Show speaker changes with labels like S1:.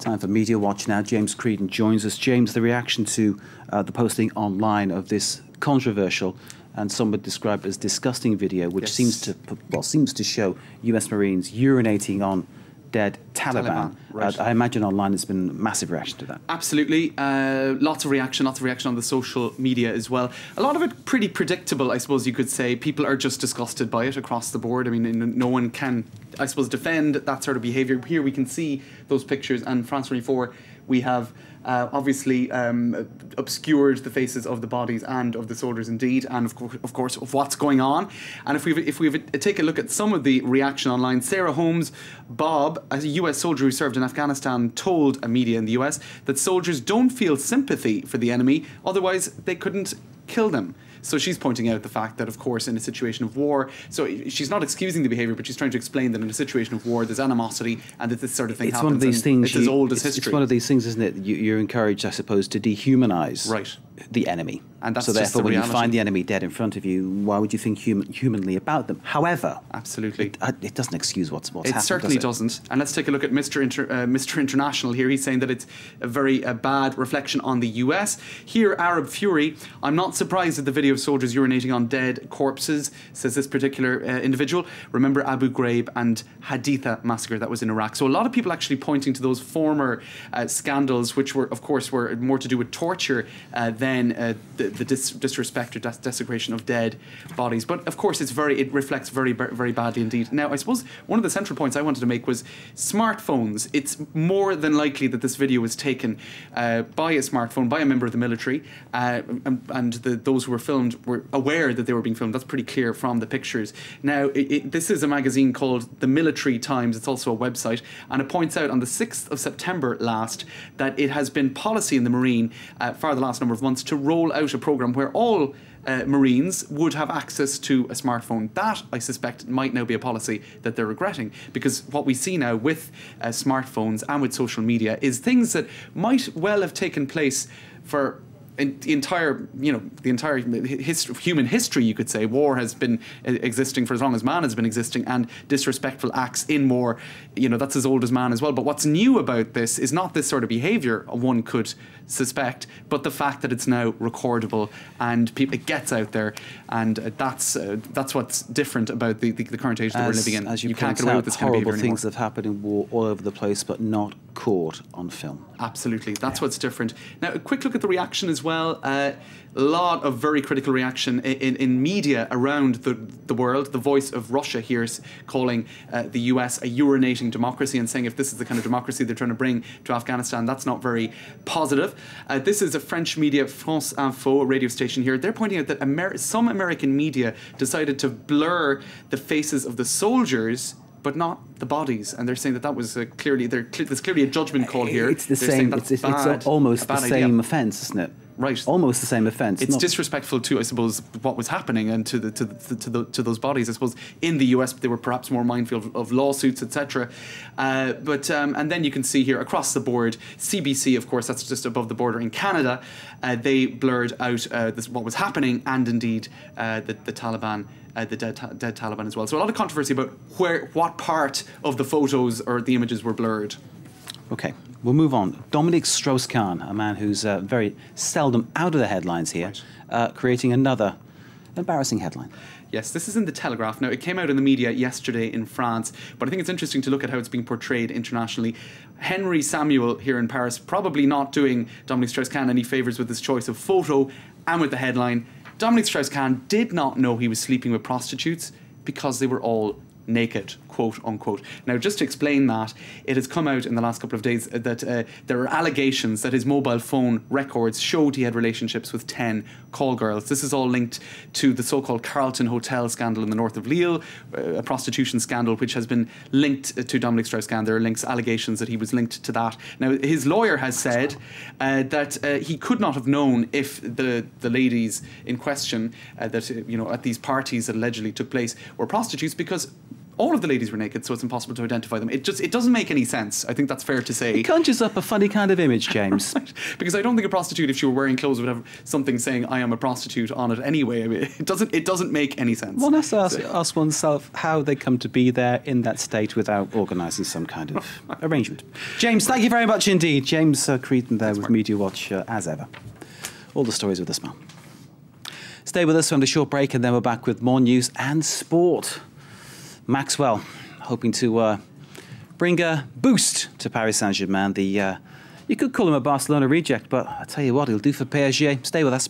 S1: Time for Media Watch now. James Creedon joins us. James, the reaction to the posting online of this controversial and some would describe as disgusting video, which seems to show US Marines urinating on dead Taliban.
S2: Right.
S1: I imagine online there's been massive reaction to that.
S2: Absolutely. Lots of reaction on the social media as well. A lot of it pretty predictable, I suppose you could say. People are just disgusted by it across the board. I mean, no one can, I suppose, defend that sort of behaviour. Here we can see those pictures, and France 24, we have obviously obscured the faces of the bodies and of the soldiers indeed, and of course of what's going on. And if we take a look at some of the reaction online, Sarah Holmes Bob, a US soldier who served in Afghanistan, told a media in the US that soldiers don't feel sympathy for the enemy, otherwise they couldn't kill them. So she's pointing out the fact that, of course, in a situation of war, so she's not excusing the behaviour, but she's trying to explain that in a situation of war, there's animosity and that this sort of thing happens.
S1: It's one of these things.
S2: It's as old as history.
S1: It's one of these things, isn't it? You're encouraged, I suppose, to dehumanise the enemy.
S2: And that's
S1: so
S2: just
S1: therefore,
S2: the
S1: when
S2: reality.
S1: you find the enemy dead in front of you, why would you think humanly about them? However,
S2: absolutely,
S1: it doesn't excuse what's happened.
S2: It certainly doesn't. And let's take a look at Mr. International here. He's saying that it's a very bad reflection on the US. Here, Arab Fury. I'm not surprised at the video of soldiers urinating on dead corpses, says this particular individual. Remember Abu Ghraib and Haditha massacre that was in Iraq. So a lot of people actually pointing to those former scandals, which were, of course, were more to do with torture than the disrespect or desecration of dead bodies. But of course, it reflects very, very badly indeed. Now, I suppose one of the central points I wanted to make was smartphones. It's more than likely that this video was taken by a smartphone, by a member of the military, and those who were filmed were aware that they were being filmed. That's pretty clear from the pictures. Now, this is a magazine called The Military Times. It's also a website, and it points out on the 6th of September last that it has been policy in the Marine for the last number of months to roll out a programme where all Marines would have access to a smartphone. That, I suspect, might now be a policy that they're regretting, because what we see now with smartphones and with social media is things that might well have taken place for the entire human history, you could say. War has been existing for as long as man has been existing, and disrespectful acts in war, that's as old as man as well. But what's new about this is not this sort of behaviour one could suspect, but the fact that it's now recordable and it gets out there, and that's what's different about the current age that we're living in.
S1: As you
S2: can't get away with this kind of behaviour anymore.
S1: Things have happened in war all over the place, but not caught on film.
S2: Absolutely, that's what's different. Now, a quick look at the reaction as well. A lot of very critical reaction in media around the world. The voice of Russia here is calling the US a urinating democracy and saying if this is the kind of democracy they're trying to bring to Afghanistan, that's not very positive. This is a French media, France Info, a radio station here. They're pointing out that some American media decided to blur the faces of the soldiers but not the bodies, and they're saying that was there's clearly a judgment call here.
S1: It's the same. It's almost the same offence, isn't it?
S2: Right,
S1: almost the same offence.
S2: It's disrespectful to, I suppose, what was happening and to those bodies. I suppose in the US they were perhaps more mindful of lawsuits, etc. And then you can see here across the board, CBC, of course, that's just above the border in Canada. They blurred out what was happening, and indeed the Taliban. The dead Taliban as well. So a lot of controversy about what part of the photos or the images were blurred.
S1: Okay, we'll move on. Dominic Strauss-Kahn, a man who's very seldom out of the headlines here, creating another embarrassing headline.
S2: Yes, this is in The Telegraph. Now, it came out in the media yesterday in France, but I think it's interesting to look at how it's being portrayed internationally. Henry Samuel here in Paris probably not doing Dominic Strauss-Kahn any favours with his choice of photo and with the headline, Dominic Strauss-Kahn did not know he was sleeping with prostitutes because they were all naked, quote unquote. Now, just to explain that, it has come out in the last couple of days that there are allegations that his mobile phone records showed he had relationships with 10 call girls. This is all linked to the so-called Carlton Hotel scandal in the north of Lille, a prostitution scandal which has been linked to Dominic Strauss-Kahn. There are allegations that he was linked to that. Now, his lawyer has said that he could not have known if the ladies in question that at these parties that allegedly took place were prostitutes, because all of the ladies were naked, so it's impossible to identify them. It doesn't make any sense. I think that's fair to say.
S1: It conjures up a funny kind of image, James.
S2: Because I don't think a prostitute, if she were wearing clothes, would have something saying "I am a prostitute" on it anyway. I mean, it doesn't make any sense.
S1: One has to ask oneself how they come to be there in that state without organising some kind of arrangement. James, thank you very much indeed. James Creedon there with Media Watch as ever. All the stories with us, man. Stay with us from the short break, and then we're back with more news and sport. Maxwell, hoping to bring a boost to Paris Saint-Germain. You could call him a Barcelona reject, but I tell you what, he'll do for PSG. Stay with us.